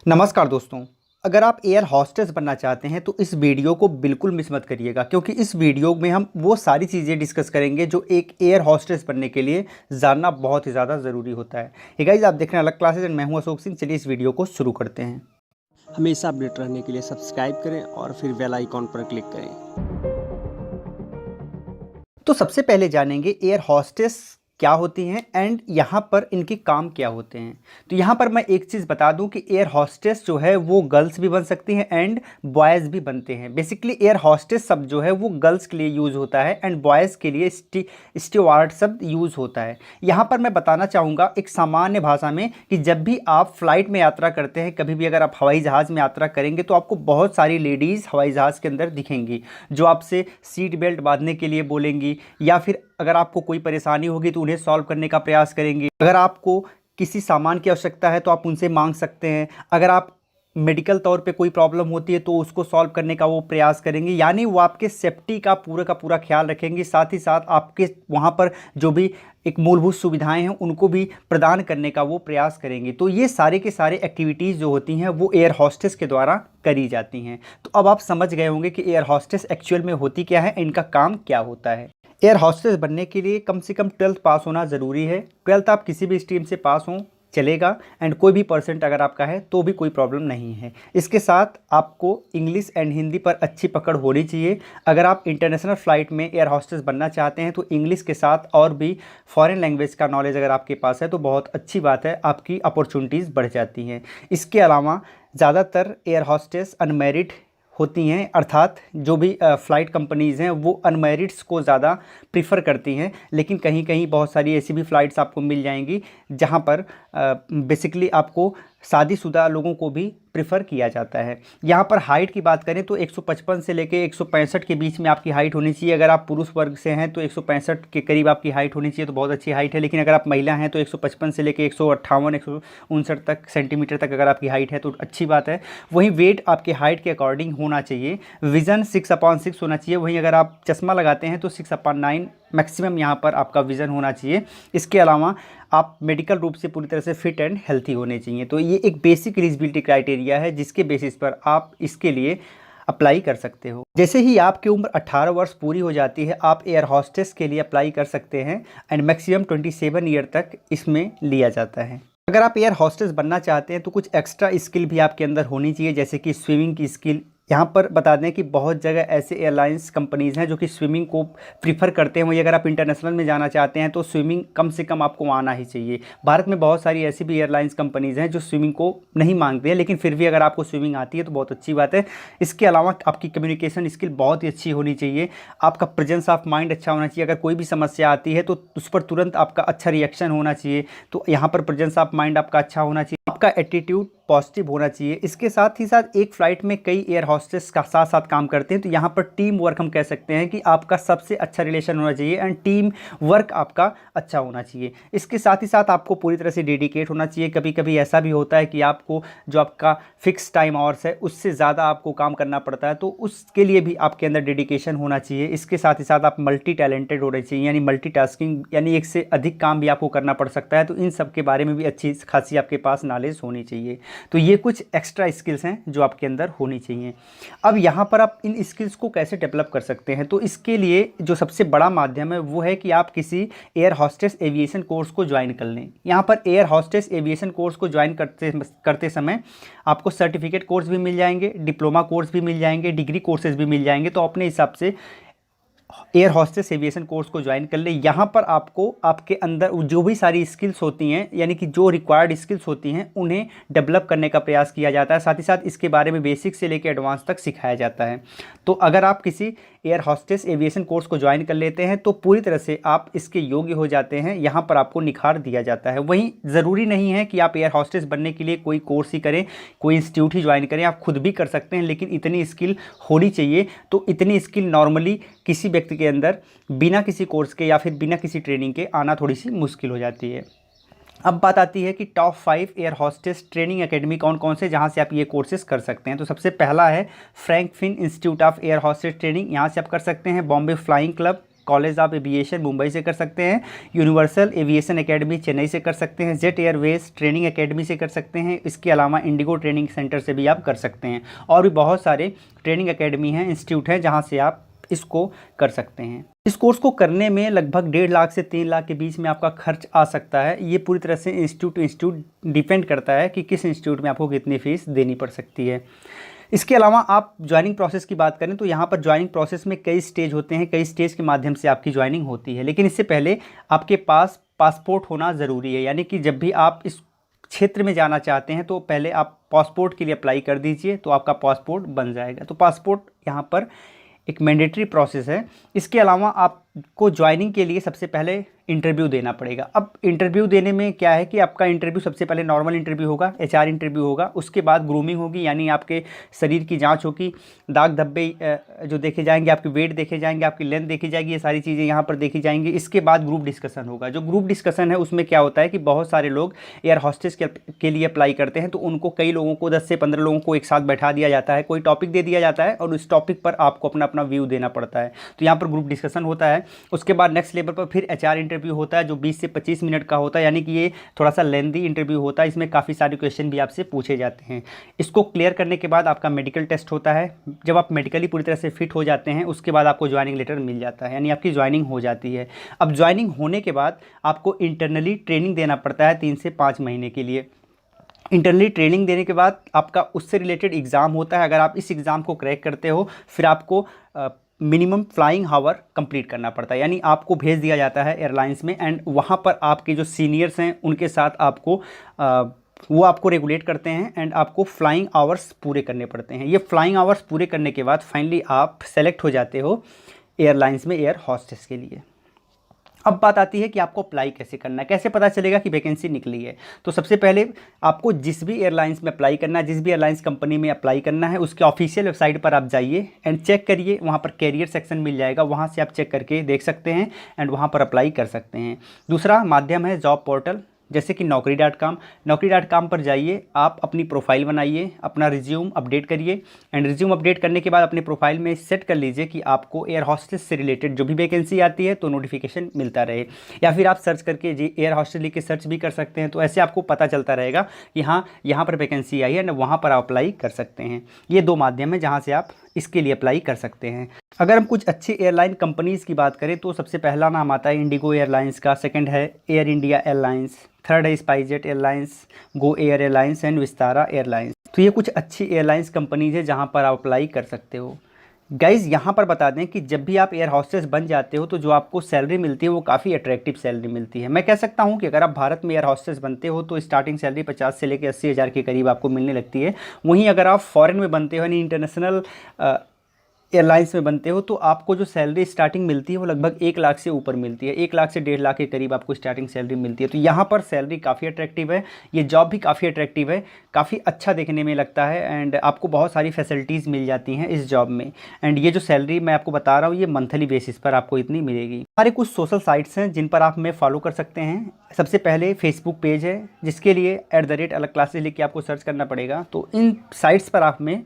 नमस्कार दोस्तों। अगर आप एयर हॉस्टेस बनना चाहते हैं तो इस वीडियो को बिल्कुल मिस मत करिएगा, क्योंकि इस वीडियो में हम वो सारी चीज़ें डिस्कस करेंगे जो एक एयर हॉस्टेस बनने के लिए जानना बहुत ही ज़्यादा ज़रूरी होता है। हे गाइस, आप देख रहे हैं अलग क्लासेस एंड मैं हूं अशोक सिंह। चलिए इस वीडियो को शुरू करते हैं। हमेशा अपडेट रहने के लिए सब्सक्राइब करें और फिर बेल आइकॉन पर क्लिक करें। तो सबसे पहले जानेंगे एयर हॉस्टेस क्या होती हैं एंड यहाँ पर इनके काम क्या होते हैं। तो यहाँ पर मैं एक चीज़ बता दूं कि एयर हॉस्टेस जो है वो गर्ल्स भी बन सकती हैं एंड बॉयज़ भी बनते हैं। बेसिकली एयर हॉस्टेस शब्द जो है वो गर्ल्स के लिए यूज़ होता है एंड बॉयज़ के लिए स्टीवार्ड शब्द यूज़ होता है। यहाँ पर मैं बताना चाहूँगा एक सामान्य भाषा में कि जब भी आप फ्लाइट में यात्रा करते हैं, कभी भी अगर आप हवाई जहाज़ में यात्रा करेंगे तो आपको बहुत सारी लेडीज़ हवाई जहाज़ के अंदर दिखेंगी जो आपसे सीट बेल्ट बांधने के लिए बोलेंगी, या फिर अगर आपको कोई परेशानी होगी तो उन्हें सॉल्व करने का प्रयास करेंगी। अगर आपको किसी सामान की आवश्यकता है तो आप उनसे मांग सकते हैं। अगर आप मेडिकल तौर पे कोई प्रॉब्लम होती है तो उसको सॉल्व करने का वो प्रयास करेंगे, यानी वो आपके सेफ्टी का पूरा ख्याल रखेंगे। साथ ही साथ आपके वहाँ पर जो भी एक मूलभूत सुविधाएं हैं उनको भी प्रदान करने का वो प्रयास करेंगे। तो ये सारे के सारे एक्टिविटीज़ जो होती हैं वो एयर हॉस्टेस के द्वारा करी जाती हैं। तो अब आप समझ गए होंगे कि एयर हॉस्टेस एक्चुअल में होती क्या है, इनका काम क्या होता है। एयर हॉस्टेस बनने के लिए कम से कम 12th पास होना ज़रूरी है। 12th आप किसी भी स्ट्रीम से पास हों चलेगा एंड कोई भी परसेंट अगर आपका है तो भी कोई प्रॉब्लम नहीं है। इसके साथ आपको इंग्लिश एंड हिंदी पर अच्छी पकड़ होनी चाहिए। अगर आप इंटरनेशनल फ़्लाइट में एयर हॉस्टेस बनना चाहते हैं तो इंग्लिश के साथ और भी फॉरेन लैंग्वेज का नॉलेज अगर आपके पास है तो बहुत अच्छी बात है, आपकी अपॉर्चुनिटीज़ बढ़ जाती हैं। इसके अलावा ज़्यादातर एयर हॉस्टेस अनमैरिड होती हैं, अर्थात जो भी फ़्लाइट कंपनीज़ हैं वो अनमैरिड्स को ज़्यादा प्रीफर करती हैं। लेकिन कहीं कहीं बहुत सारी ऐसी भी फ़्लाइट्स आपको मिल जाएंगी जहां पर बेसिकली आपको शादीशुदा लोगों को भी प्रेफर किया जाता है। यहाँ पर हाइट की बात करें तो 155 से लेके 165 के बीच में आपकी हाइट होनी चाहिए। अगर आप पुरुष वर्ग से हैं तो 165 के करीब आपकी हाइट होनी चाहिए, तो बहुत अच्छी हाइट है। लेकिन अगर आप महिला हैं तो 155 से लेके 158 159 तक सेंटीमीटर तक अगर आपकी हाइट है तो अच्छी बात है। वहीं वेट आपके हाइट के अकॉर्डिंग होना चाहिए। विज़न 6/6 होना चाहिए। वहीं अगर आप चश्मा लगाते हैं तो 6/9 मैक्सिमम यहाँ पर आपका विज़न होना चाहिए। इसके अलावा आप मेडिकल रूप से पूरी तरह से फिट एंड हेल्थी होने चाहिए। तो ये एक बेसिक एलिजिबिलिटी क्राइटेरिया है जिसके बेसिस पर आप इसके लिए अप्लाई कर सकते हो। जैसे ही आपकी उम्र 18 वर्ष पूरी हो जाती है आप एयर हॉस्टेस के लिए अप्लाई कर सकते हैं एंड मैक्सिमम 27 ईयर तक इसमें लिया जाता है। अगर आप एयर हॉस्टेस बनना चाहते हैं तो कुछ एक्स्ट्रा स्किल भी आपके अंदर होनी चाहिए, जैसे कि स्विमिंग की स्किल। यहाँ पर बता दें कि बहुत जगह ऐसे एयरलाइंस कंपनीज़ हैं जो कि स्विमिंग को प्रीफर करते हैं। वही अगर आप इंटरनेशनल में जाना चाहते हैं तो स्विमिंग कम से कम आपको आना ही चाहिए। भारत में बहुत सारी ऐसी भी एयरलाइंस कंपनीज़ हैं जो स्विमिंग को नहीं मांगते हैं, लेकिन फिर भी अगर आपको स्विमिंग आती है तो बहुत अच्छी बात है। इसके अलावा आपकी कम्युनिकेशन स्किल बहुत ही अच्छी होनी चाहिए। आपका प्रेजेंस ऑफ माइंड अच्छा होना चाहिए। अगर कोई भी समस्या आती है तो उस पर तुरंत आपका अच्छा रिएक्शन होना चाहिए। तो यहाँ पर प्रेजेंस ऑफ माइंड आपका अच्छा होना चाहिए। आपका एटीट्यूड पॉजिटिव होना चाहिए। इसके साथ ही साथ एक फ़्लाइट में कई एयर हॉस्टेस का साथ साथ काम करते हैं, तो यहाँ पर टीम वर्क हम कह सकते हैं कि आपका सबसे अच्छा रिलेशन होना चाहिए एंड टीम वर्क आपका अच्छा होना चाहिए। इसके साथ ही साथ आपको पूरी तरह से डेडिकेट होना चाहिए। कभी कभी ऐसा भी होता है कि आपको जो आपका फिक्स टाइम आवर्स है उससे ज़्यादा आपको काम करना पड़ता है, तो उसके लिए भी आपके अंदर डेडिकेशन होना चाहिए। इसके साथ ही साथ आप मल्टी टैलेंटेड होने चाहिए, यानी मल्टीटास्किंग, यानी एक से अधिक काम भी आपको करना पड़ सकता है। तो इन सब के बारे में भी अच्छी खासी आपके पास नॉलेज होनी चाहिए। तो ये कुछ एक्स्ट्रा स्किल्स हैं जो आपके अंदर होनी चाहिए। अब यहाँ पर आप इन स्किल्स को कैसे डेवलप कर सकते हैं, तो इसके लिए जो सबसे बड़ा माध्यम है वो है कि आप किसी एयर हॉस्टेस एविएशन कोर्स को ज्वाइन कर लें। यहाँ पर एयर हॉस्टेस एविएशन कोर्स को ज्वाइन करते समय आपको सर्टिफिकेट कोर्स भी मिल जाएंगे, डिप्लोमा कोर्स भी मिल जाएंगे, डिग्री कोर्सेज भी मिल जाएंगे। तो अपने हिसाब से एयर हॉस्टेस एविएशन कोर्स को ज्वाइन कर ले। यहाँ पर आपको आपके अंदर जो भी सारी स्किल्स होती हैं, यानी कि जो रिक्वायर्ड स्किल्स होती हैं, उन्हें डेवलप करने का प्रयास किया जाता है। साथ ही साथ इसके बारे में बेसिक से लेकर एडवांस तक सिखाया जाता है। तो अगर आप किसी एयर हॉस्टेस एविएशन कोर्स को ज्वाइन कर लेते हैं तो पूरी तरह से आप इसके योग्य हो जाते हैं। यहाँ पर आपको निखार दिया जाता है। वहीं ज़रूरी नहीं है कि आप एयर हॉस्टेस बनने के लिए कोई कोर्स ही करें, कोई इंस्टीट्यूट ही ज्वाइन करें, आप खुद भी कर सकते हैं, लेकिन इतनी स्किल होनी चाहिए। तो इतनी स्किल नॉर्मली किसी व्यक्ति के अंदर बिना किसी कोर्स के या फिर बिना किसी ट्रेनिंग के आना थोड़ी सी मुश्किल हो जाती है। अब बात आती है कि top 5 air Hostess training academy कौन कौन से जहां से आप ये कोर्सेज कर सकते हैं। तो सबसे पहला है Frankfinn Institute of Air Hostess Training, यहाँ से आप कर सकते हैं। Bombay Flying Club, College of Aviation Mumbai से कर सकते हैं, यूनिवर्सल एविएशन एकेडमी चेन्नई से कर सकते हैं, जेट एयरवेज ट्रेनिंग एकेडमी से कर सकते हैं, इसके अलावा इंडिगो ट्रेनिंग सेंटर से भी आप कर सकते हैं। और भी बहुत सारे ट्रेनिंग एकेडमी हैं, इंस्टीट्यूट हैं, जहाँ से आप इसको कर सकते हैं। इस कोर्स को करने में लगभग 1.5 लाख से 3 लाख के बीच में आपका खर्च आ सकता है। ये पूरी तरह से इंस्टीट्यूट टू इंस्टीट्यूट डिपेंड करता है कि किस इंस्टीट्यूट में आपको कितनी फ़ीस देनी पड़ सकती है। इसके अलावा आप ज्वाइनिंग प्रोसेस की बात करें तो यहाँ पर ज्वाइनिंग प्रोसेस में कई स्टेज होते हैं, कई स्टेज के माध्यम से आपकी ज्वाइनिंग होती है। लेकिन इससे पहले आपके पास पासपोर्ट होना ज़रूरी है, यानी कि जब भी आप इस क्षेत्र में जाना चाहते हैं तो पहले आप पासपोर्ट के लिए अप्लाई कर दीजिए, तो आपका पासपोर्ट बन जाएगा। तो पासपोर्ट यहाँ पर एक मैंडेटरी प्रोसेस है। इसके अलावा आपको ज्वाइनिंग के लिए सबसे पहले इंटरव्यू देना पड़ेगा। अब इंटरव्यू देने में क्या है कि आपका इंटरव्यू सबसे पहले नॉर्मल इंटरव्यू होगा, एचआर इंटरव्यू होगा, उसके बाद ग्रूमिंग होगी, यानी आपके शरीर की जांच होगी, दाग धब्बे जो देखे जाएंगे, आपके वेट देखे जाएंगे, आपकी लेंथ देखी जाएगी, ये सारी चीज़ें यहाँ पर देखी जाएंगी। इसके बाद ग्रुप डिस्कशन होगा। जो ग्रुप डिस्कशन है उसमें क्या होता है कि बहुत सारे लोग एयर हॉस्टेस के लिए अप्लाई करते हैं, तो उनको कई लोगों को 10 से 15 लोगों को एक साथ बैठा दिया जाता है, कोई टॉपिक दे दिया जाता है और उस टॉपिक पर आपको अपना अपना व्यू देना पड़ता है। तो यहाँ पर ग्रुप डिस्कशन होता है। उसके बाद नेक्स्ट लेवल पर फिर एचआर इंटरव्यू होता है जो 20 से 25 मिनट का होता है, यानी कि ये थोड़ा सा लेंदी इंटरव्यू होता है। इसमें काफ़ी सारे क्वेश्चन भी आपसे पूछे जाते हैं। इसको क्लियर करने के बाद आपका मेडिकल टेस्ट होता है। जब आप मेडिकली पूरी तरह से फिट हो जाते हैं उसके बाद आपको ज्वाइनिंग लेटर मिल जाता है, यानी आपकी ज्वाइनिंग हो जाती है। अब ज्वाइनिंग होने के बाद आपको इंटरनली ट्रेनिंग देना पड़ता है 3 से 5 महीने के लिए। इंटरनली ट्रेनिंग देने के बाद आपका उससे रिलेटेड एग्ज़ाम होता है। अगर आप इस एग्ज़ाम को क्रैक करते हो फिर आपको मिनिमम फ्लाइंग हावर कंप्लीट करना पड़ता है, यानी आपको भेज दिया जाता है एयरलाइंस में एंड वहाँ पर आपके जो सीनियर्स हैं उनके साथ आपको वो आपको रेगुलेट करते हैं एंड आपको फ्लाइंग आवर्स पूरे करने पड़ते हैं। ये फ्लाइंग आवर्स पूरे करने के बाद फाइनली आप सेलेक्ट हो जाते हो एयरलाइंस में एयर हॉस्टेस के लिए। अब बात आती है कि आपको अप्लाई कैसे करना है, कैसे पता चलेगा कि वैकेंसी निकली है। तो सबसे पहले आपको जिस भी एयरलाइंस में अप्लाई करना है, जिस भी एयरलाइंस कंपनी में अप्लाई करना है, उसके ऑफिशियल वेबसाइट पर आप जाइए एंड चेक करिए। वहाँ पर कैरियर सेक्शन मिल जाएगा, वहाँ से आप चेक करके देख सकते हैं एंड वहाँ पर अप्लाई कर सकते हैं। दूसरा माध्यम है जॉब पोर्टल, जैसे कि Naukri.com। Naukri.com पर जाइए, आप अपनी प्रोफाइल बनाइए, अपना रिज्यूम अपडेट करिए एंड रिज्यूम अपडेट करने के बाद अपने प्रोफाइल में सेट कर लीजिए कि आपको एयर हॉस्टेस से रिलेटेड जो भी वैकेंसी आती है तो नोटिफिकेशन मिलता रहे। या फिर आप सर्च करके जी एयर हॉस्टेस लिख के सर्च भी कर सकते हैं, तो ऐसे आपको पता चलता रहेगा कि हाँ यहाँ पर वैकेंसी आई है ना, वहाँ पर आप अप्लाई कर सकते हैं। ये 2 माध्यम है जहाँ से आप इसके लिए अप्लाई कर सकते हैं। अगर हम कुछ अच्छी एयरलाइन कंपनीज़ की बात करें तो सबसे पहला नाम आता है इंडिगो एयरलाइंस का, सेकंड है एयर इंडिया एयरलाइंस, थर्ड है SpiceJet airlines, Go Air airlines and Vistara airlines. तो ये कुछ अच्छी एयरलाइंस कंपनीज़ है जहाँ पर आप अप्लाई कर सकते हो। गाइज़ यहाँ पर बता दें कि जब भी आप एयर हॉस्टेस बन जाते हो तो जो आपको सैलरी मिलती है वो काफ़ी अट्रैक्टिव सैलरी मिलती है। मैं कह सकता हूँ कि अगर आप भारत में एयर हॉस्टेस बनते हो तो स्टार्टिंग सैलरी 50 से लेकर 80 हज़ार के करीब आपको मिलने लगती है। वहीं अगर आप फॉरेन में बनते हो यानी इंटरनेशनल एयरलाइंस में बनते हो तो आपको जो सैलरी स्टार्टिंग मिलती है वो लगभग 1 लाख से ऊपर मिलती है, 1 लाख से 1.5 लाख के करीब आपको स्टार्टिंग सैलरी मिलती है। तो यहाँ पर सैलरी काफ़ी अट्रैक्टिव है, ये जॉब भी काफ़ी अट्रैक्टिव है, काफ़ी अच्छा देखने में लगता है एंड आपको बहुत सारी फैसिलिटीज़ मिल जाती हैं इस जॉब में। एंड ये जो सैलरी मैं आपको बता रहा हूँ ये मंथली बेसिस पर आपको इतनी मिलेगी। हमारे कुछ सोशल साइट्स हैं जिन पर आप हमें फॉलो कर सकते हैं। सबसे पहले फेसबुक पेज है जिसके लिए @अलग क्लासेस लिख के आपको सर्च करना पड़ेगा, तो इन साइट्स पर आप हमें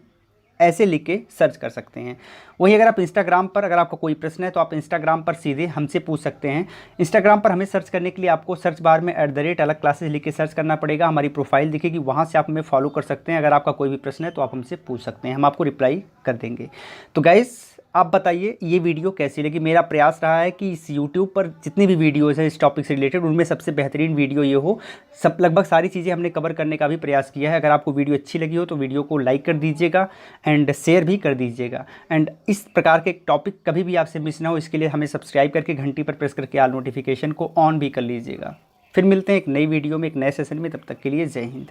ऐसे लिख के सर्च कर सकते हैं। वहीं अगर आप इंस्टाग्राम पर अगर आपका कोई प्रश्न है तो आप इंस्टाग्राम पर सीधे हमसे पूछ सकते हैं। इंस्टाग्राम पर हमें सर्च करने के लिए आपको सर्च बार में @अलग क्लासेस लिख के सर्च करना पड़ेगा, हमारी प्रोफाइल दिखेगी, वहाँ से आप हमें फॉलो कर सकते हैं। अगर आपका कोई भी प्रश्न है तो आप हमसे पूछ सकते हैं, हम आपको रिप्लाई कर देंगे। तो गाइस आप बताइए ये वीडियो कैसी लगी। मेरा प्रयास रहा है कि इस यूट्यूब पर जितनी भी वीडियोज़ हैं इस टॉपिक से रिलेटेड उनमें सबसे बेहतरीन वीडियो ये हो। सब लगभग सारी चीज़ें हमने कवर करने का भी प्रयास किया है। अगर आपको वीडियो अच्छी लगी हो तो वीडियो को लाइक कर दीजिएगा एंड शेयर भी कर दीजिएगा एंड इस प्रकार के टॉपिक कभी भी आपसे मिस ना हो इसके लिए हमें सब्सक्राइब करके घंटी पर प्रेस करके ऑल नोटिफिकेशन को ऑन भी कर लीजिएगा। फिर मिलते हैं एक नई वीडियो में एक नए सेशन में, तब तक के लिए जय हिंद।